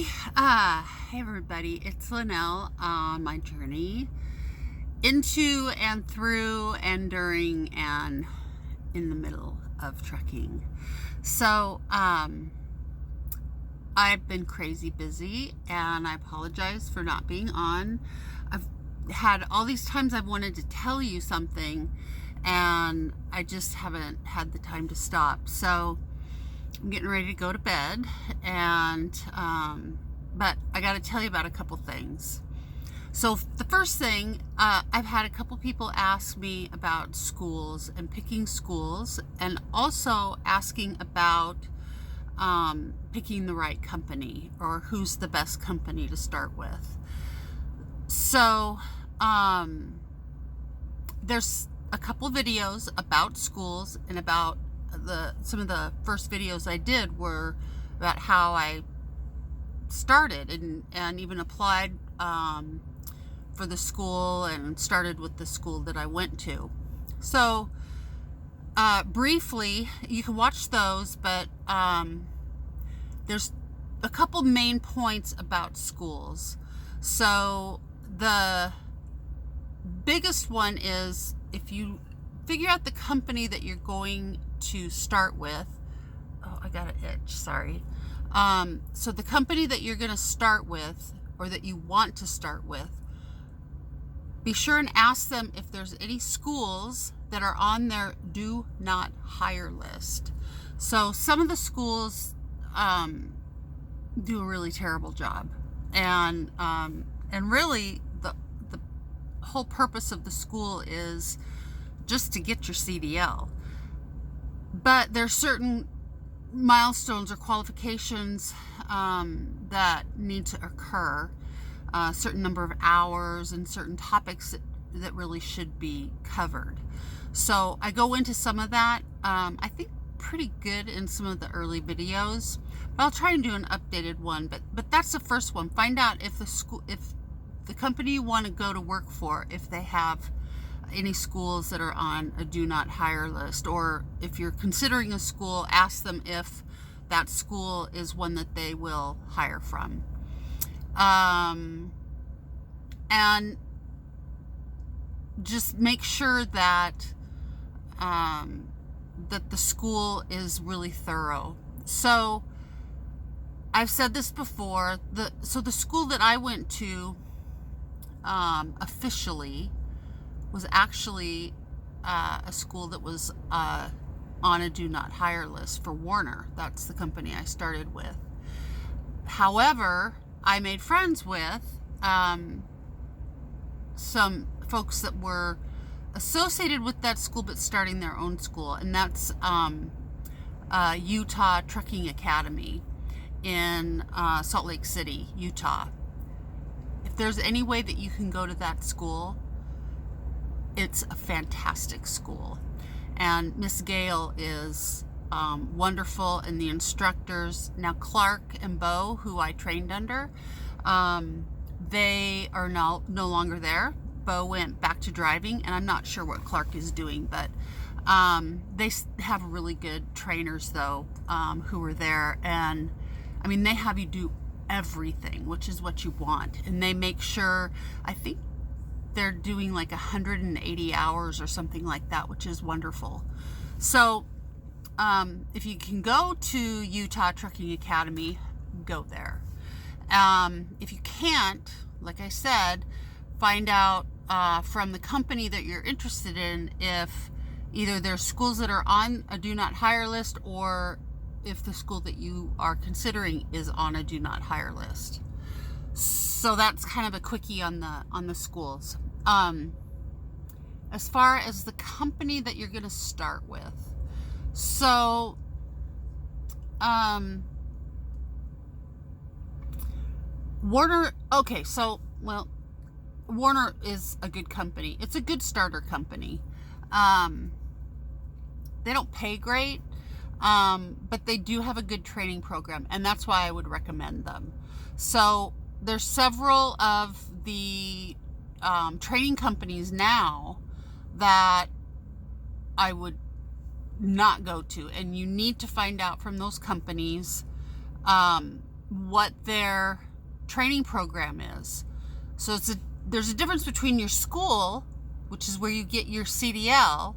Hey everybody, it's Linnell on my journey into and through and during and in the middle of trucking. So, I've been crazy busy and I apologize for not being on. I've had all these times I've wanted to tell you something and I just haven't had the time to stop. So, I'm getting ready to go to bed, and but I got to tell you about a couple things. So the first thing, I've had a couple people ask me about schools and picking schools, and also asking about picking the right company or who's the best company to start with. So there's a couple videos about schools, and about some of the first videos I did were about how I started and even applied for the school and started with the school that I went to. So briefly, you can watch those, but there's a couple main points about schools. So the biggest one is, if you figure out the company that you're going to start with. Oh, I got an itch, sorry. So the company that you're going to start with, or that you want to start with, be sure and ask them if there's any schools that are on their do not hire list. So some of the schools do a really terrible job, and really the whole purpose of the school is just to get your CDL. But there's certain milestones or qualifications that need to occur, a certain number of hours and certain topics that really should be covered. So I go into some of that, I think pretty good in some of the early videos, but I'll try and do an updated one. But that's the first one. Find out if the company you want to go to work for, if they have any schools that are on a do not hire list, or if you're considering a school, ask them if that school is one that they will hire from. And just make sure that that the school is really thorough. So I've said this before, the school that I went to officially was actually a school that was on a do not hire list for Warner. That's the company I started with. However, I made friends with some folks that were associated with that school but starting their own school, and that's Utah Trucking Academy in Salt Lake City, Utah. If there's any way that you can go to that school, it's a fantastic school, and Miss Gale is wonderful, and the instructors, now Clark and Bo, who I trained under, they are no longer there. Bo went back to driving, and I'm not sure what Clark is doing, but they have really good trainers though, who are there, and I mean, they have you do everything, which is what you want, and they make sure, I think they're doing like 180 hours or something like that, which is wonderful. So if you can go to Utah Trucking Academy, go there. If you can't, like I said, find out from the company that you're interested in if either there's schools that are on a do not hire list, or if the school that you are considering is on a do not hire list. So that's kind of a quickie on the schools. As far as the company that you're going to start with, so Warner. Okay, so Warner is a good company. It's a good starter company. They don't pay great, but they do have a good training program, and that's why I would recommend them. So there's several of the training companies now that I would not go to, and you need to find out from those companies what their training program is. So there's a difference between your school, which is where you get your CDL,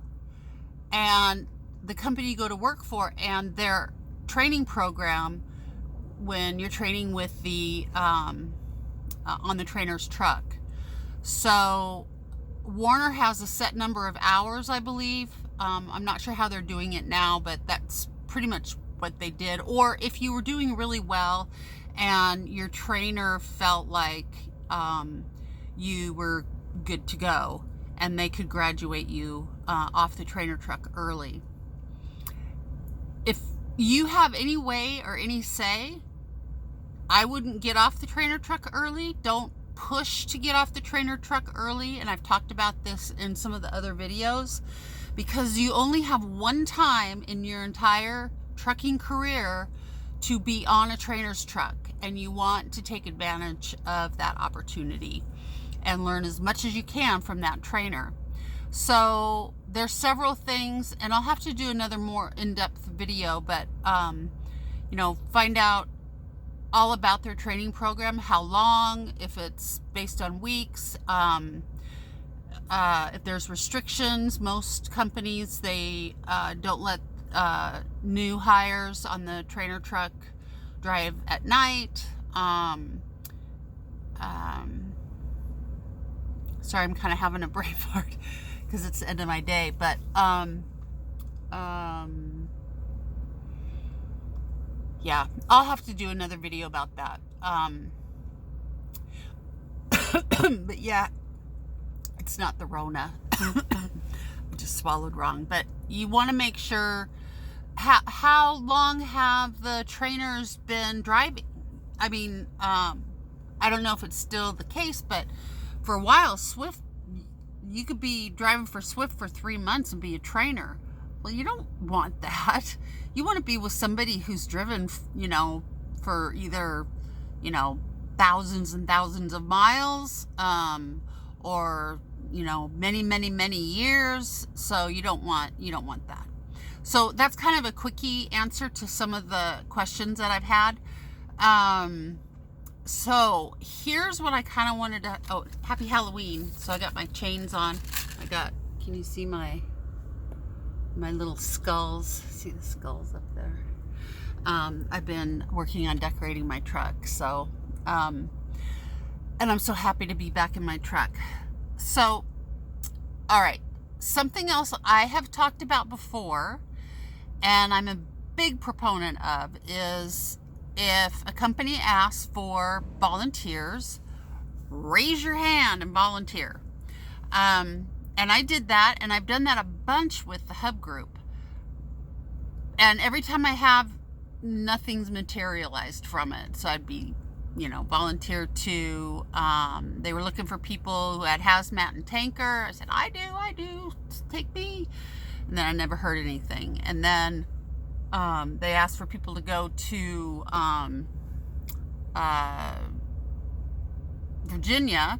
and the company you go to work for, and their training program when you're training with the on the trainer's truck. So Warner has a set number of hours, I believe. I'm not sure how they're doing it now, but that's pretty much what they did. Or if you were doing really well and your trainer felt like you were good to go, and they could graduate you off the trainer truck early. If you have any way or any say, I wouldn't get off the trainer truck early. Don't push to get off the trainer truck early. And I've talked about this in some of the other videos, because you only have one time in your entire trucking career to be on a trainer's truck, and you want to take advantage of that opportunity and learn as much as you can from that trainer. So there's several things, and I'll have to do another more in-depth video, but find out all about their training program, how long, if it's based on weeks, if there's restrictions. Most companies, they don't let new hires on the trainer truck drive at night. Sorry, I'm kind of having a brain fart because it's the end of my day, but yeah, I'll have to do another video about that. But yeah, it's not the Rona. I just swallowed wrong. But you want to make sure, how long have the trainers been driving? I mean, I don't know if it's still the case, but for a while, Swift, you could be driving for Swift for 3 months and be a trainer. Well, you don't want that. You want to be with somebody who's driven, for either, thousands and thousands of miles, or, many, many, many years. So you don't want that. So that's kind of a quickie answer to some of the questions that I've had. So here's what I kind of wanted to, happy Halloween. So I got my chains on. Can you see my little skulls? See the skulls up there? I've been working on decorating my truck. So, and I'm so happy to be back in my truck. So, all right. Something else I have talked about before, and I'm a big proponent of, is if a company asks for volunteers, raise your hand and volunteer. And I did that, and I've done that a bunch with the Hub group. And every time I have, nothing's materialized from it. So I'd be, volunteer to, they were looking for people who had hazmat and tanker. I said, I do, take me. And then I never heard anything. And then they asked for people to go to Virginia,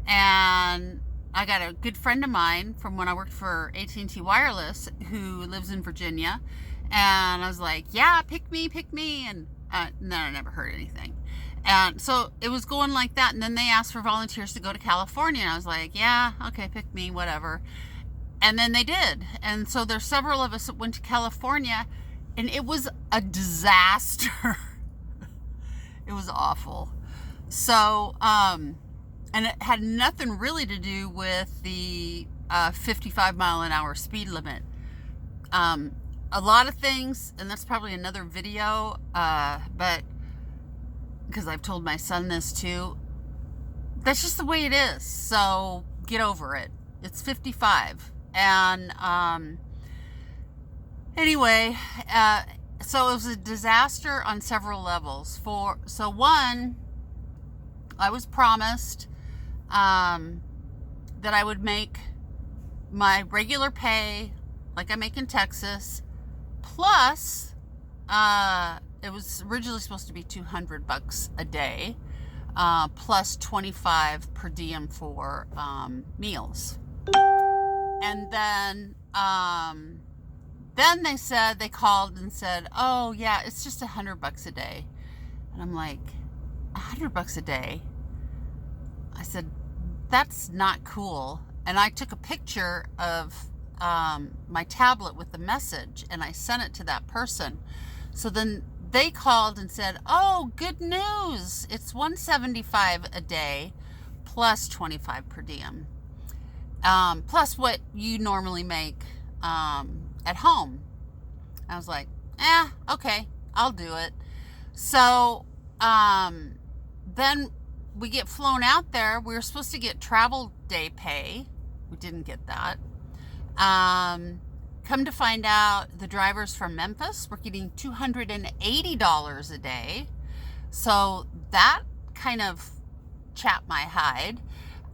and I got a good friend of mine from when I worked for AT&T Wireless who lives in Virginia, and I was like, yeah, pick me, and then I never heard anything. And so it was going like that, and then they asked for volunteers to go to California, and I was like, yeah, okay, pick me, whatever. And then they did, and so there's several of us that went to California, and it was a disaster. It was awful. So, and it had nothing really to do with the 55 mile an hour speed limit. A lot of things, and that's probably another video, but because I've told my son this too, that's just the way it is. So get over it. It's 55. And anyway, so it was a disaster on several levels. So one, I was promised that I would make my regular pay like I make in Texas, plus it was originally supposed to be $200 a day, plus $25 per diem for meals. And then they called and said, oh yeah, it's just $100 a day. And I'm like, $100 a day? I said, that's not cool. And I took a picture of my tablet with the message and I sent it to that person. So then they called and said, oh, good news. It's $175 a day plus $25 per diem. Plus what you normally make at home. I was like, okay, I'll do it. So then we get flown out there. We were supposed to get travel day pay. We didn't get that. Come to find out, the drivers from Memphis were getting $280 a day. So that kind of chapped my hide.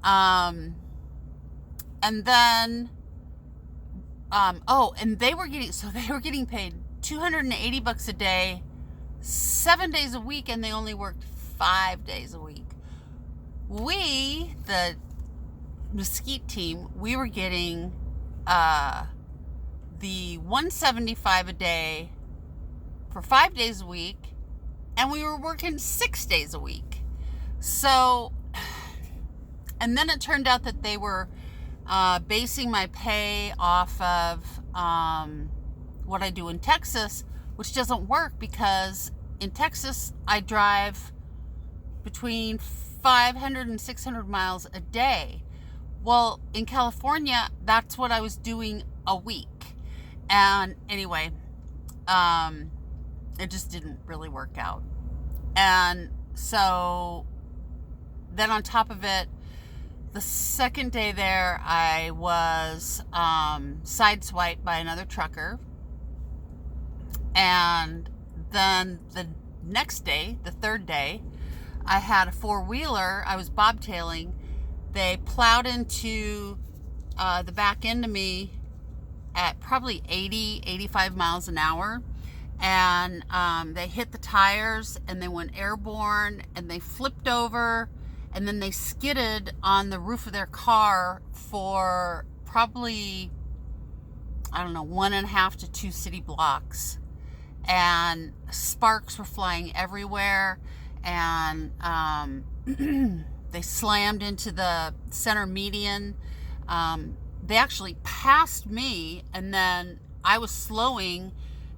And then, and they were getting paid $280 a day, 7 days a week, and they only worked 5 days a week. We, the Mesquite team, we were getting the $175 a day for 5 days a week, and we were working 6 days a week. So, and then it turned out that they were basing my pay off of what I do in Texas, which doesn't work because in Texas I drive between 500 and 600 miles a day. Well, in California, that's what I was doing a week. And anyway, it just didn't really work out. And so then on top of it, the second day there, I was sideswiped by another trucker. And then the next day, the third day, I had a four-wheeler. I was bobtailing. They plowed into the back end of me at probably 80, 85 miles an hour. And they hit the tires and they went airborne and they flipped over and then they skidded on the roof of their car for probably, I don't know, 1.5 to 2 city blocks. And sparks were flying everywhere. And they slammed into the center median. They actually passed me, and then I was slowing,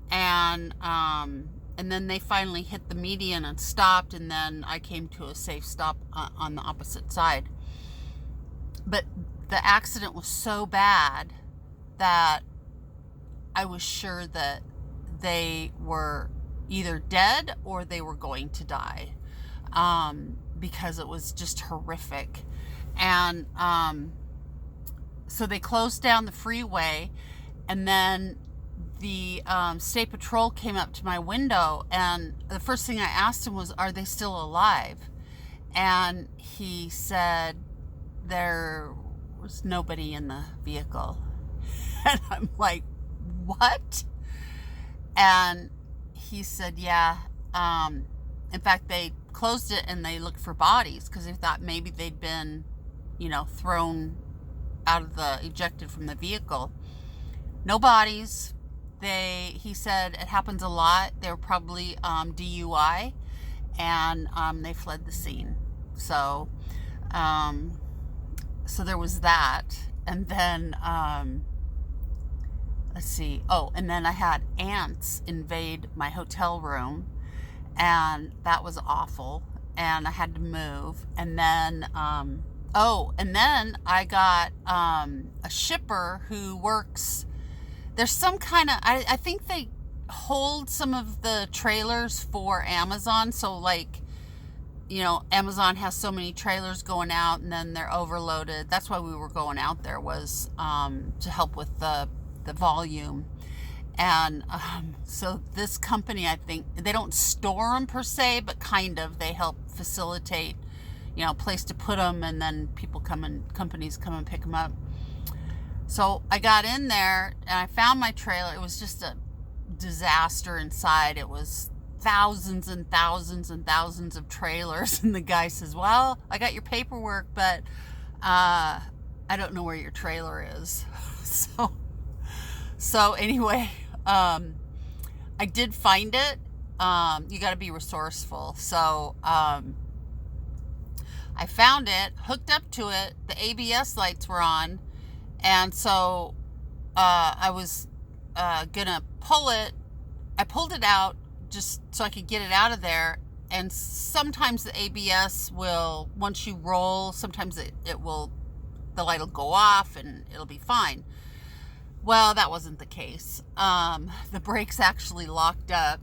and then they finally hit the median and stopped, and then I came to a safe stop on the opposite side. But the accident was so bad that I was sure that they were either dead or they were going to die, because it was just horrific. And so they closed down the freeway, and then the state patrol came up to my window, and the first thing I asked him was, are they still alive? And he said there was nobody in the vehicle. And I'm like, what? And he said, yeah. In fact, they closed it and they looked for bodies because they thought maybe they'd been, thrown out of ejected from the vehicle. No bodies. He said it happens a lot. They were probably DUI, and they fled the scene. So there was that. And then, let's see. Oh, and then I had ants invade my hotel room, and that was awful. And I had to move. And then, and then I got a shipper who works. There's some kind of, I think they hold some of the trailers for Amazon. So Amazon has so many trailers going out and then they're overloaded. That's why we were going out there, was to help with the volume. And so this company, I think, they don't store them per se, but kind of, they help facilitate, a place to put them, and then companies come and pick them up. So I got in there and I found my trailer. It was just a disaster inside. It was thousands and thousands and thousands of trailers. And the guy says, well, I got your paperwork, but I don't know where your trailer is. So anyway, I did find it, you got to be resourceful. So I found it, hooked up to it. The ABS lights were on. And so I was gonna pull it. I pulled it out just so I could get it out of there. And sometimes the ABS will, once you roll, sometimes it will, the light will go off and it'll be fine. Well, that wasn't the case. The brakes actually locked up,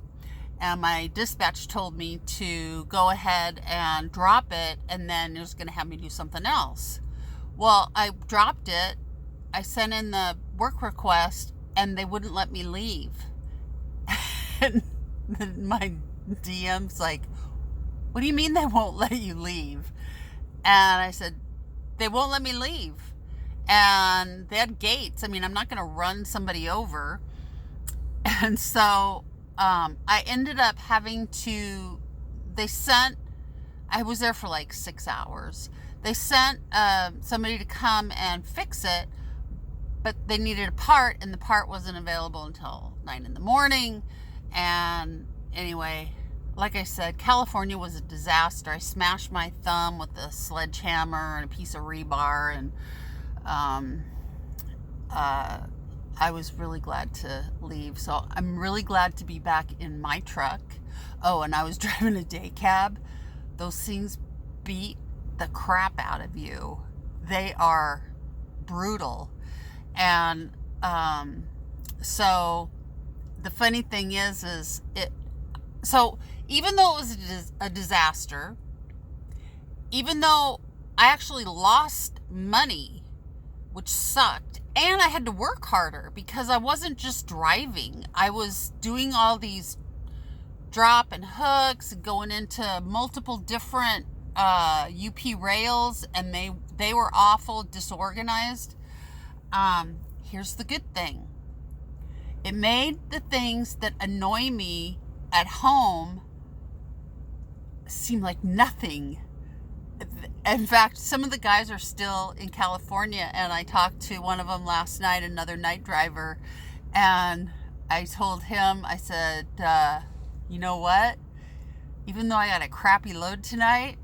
and my dispatch told me to go ahead and drop it, and then it was going to have me do something else. Well, I dropped it. I sent in the work request, and they wouldn't let me leave. And my DM's like, what do you mean they won't let you leave? And I said, they won't let me leave. And they had gates. I mean, I'm not going to run somebody over. And so I ended up having to, I was there for like 6 hours. They sent somebody to come and fix it, but they needed a part, and the part wasn't available until 9 in the morning. And anyway, like I said, California was a disaster. I smashed my thumb with a sledgehammer and a piece of rebar, and I was really glad to leave. So I'm really glad to be back in my truck. Oh, and I was driving a day cab. Those things beat the crap out of you. They are brutal. And so the funny thing is so even though it was a disaster, even though I actually lost money, which sucked, and I had to work harder because I wasn't just driving. I was doing all these drop and hooks and going into multiple different UP rails, and they were awful disorganized. Here's the good thing. It made the things that annoy me at home seem like nothing. In fact, some of the guys are still in California, and I talked to one of them last night, another night driver, and I told him, I said, you know what? Even though I got a crappy load tonight,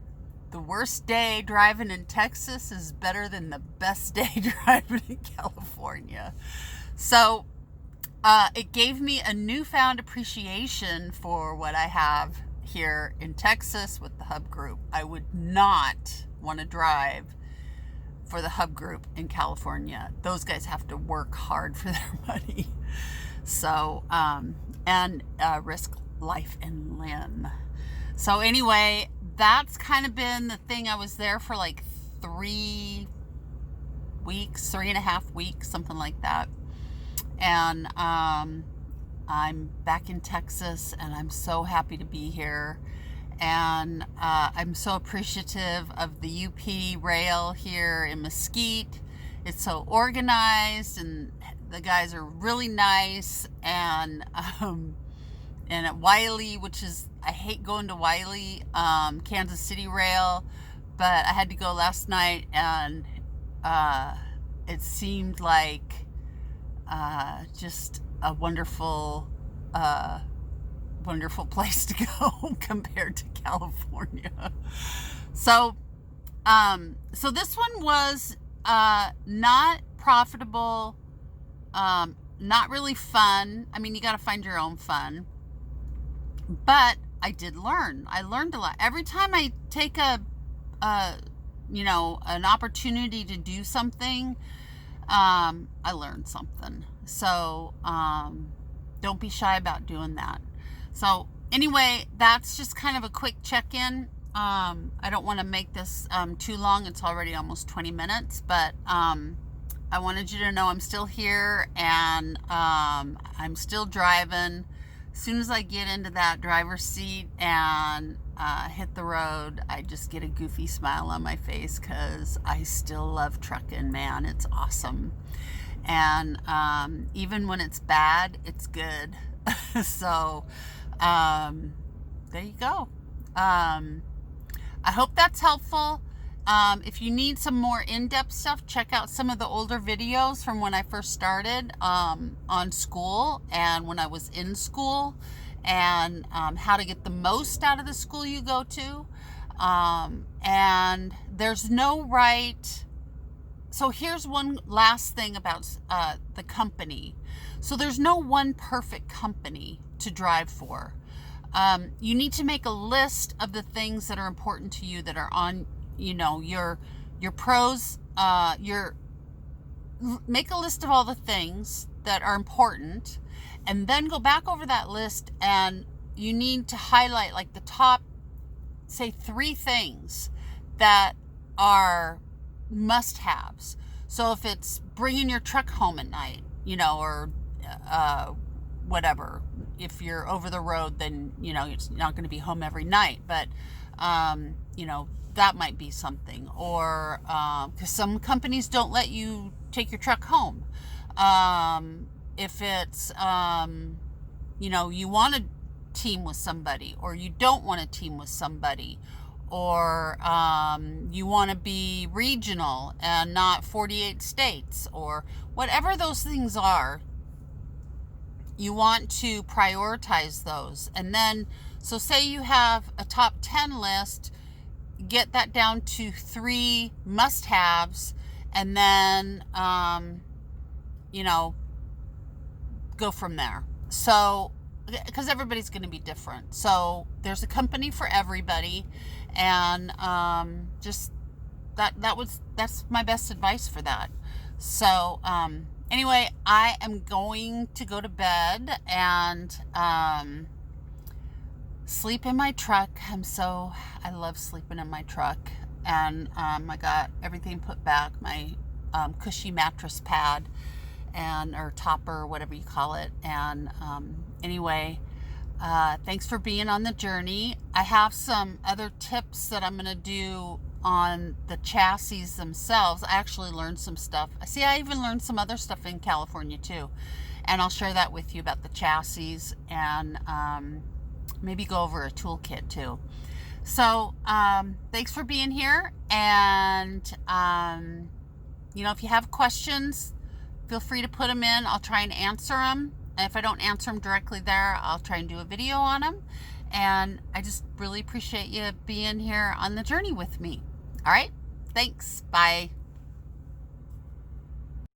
the worst day driving in Texas is better than the best day driving in California. So it gave me a newfound appreciation for what I have here in Texas with the Hub Group. I would not want to drive for the Hub Group in California. Those guys have to work hard for their money. So, and risk life and limb. So anyway, that's kind of been the thing. I was there for like 3 weeks, 3.5 weeks, something like that. And I'm back in Texas, and I'm so happy to be here. And I'm so appreciative of the UP rail here in Mesquite. It's so organized, and the guys are really nice. And at Wiley, which is, I hate going to Wiley, Kansas City rail, but I had to go last night, and it seemed like just a wonderful place to go compared to California. So this one was not profitable, not really fun. I mean, you got to find your own fun. But I did learn. I learned a lot. Every time I take an opportunity to do something, I learned something. So don't be shy about doing that. So anyway, that's just kind of a quick check-in. I don't want to make this too long. It's already almost 20 minutes, but I wanted you to know I'm still here, and I'm still driving. As soon as I get into that driver's seat and hit the road, I just get a goofy smile on my face because I still love trucking, man. It's awesome. And even when it's bad, it's good. So there you go. I hope that's helpful. If you need some more in-depth stuff, check out some of the older videos from when I first started on school and when I was in school. and how to get the most out of the school you go to. And there's no right. So here's one last thing about the company. So there's no one perfect company to drive for. You need to make a list of the things that are important to you that are on, your pros. Make a list of all the things that are important, and then go back over that list, and you need to highlight like the top, say, 3 things that are must-haves. So if it's bringing your truck home at night, or whatever. If you're over the road, then it's not going to be home every night, but that might be something. Or because some companies don't let you take your truck home. If it's you want to team with somebody, or you don't want to team with somebody, or you want to be regional and not 48 states, or whatever those things are, you want to prioritize those. And then, so say you have a top 10 list, get that down to 3 must-haves, and then, go from there. So, because everybody's going to be different. So there's a company for everybody, and just that's my best advice for that. So anyway, I am going to go to bed and sleep in my truck. I love sleeping in my truck, and I got everything put back, my cushy mattress pad or topper, whatever you call it. And anyway, thanks for being on the journey. I have some other tips that I'm going to do on the chassis themselves. I actually learned some stuff. I even learned some other stuff in California too, and I'll share that with you about the chassis, and maybe go over a toolkit too. So thanks for being here, and if you have questions, feel free to put them in. I'll try and answer them. And if I don't answer them directly there, I'll try and do a video on them. And I just really appreciate you being here on the journey with me. All right. Thanks. Bye.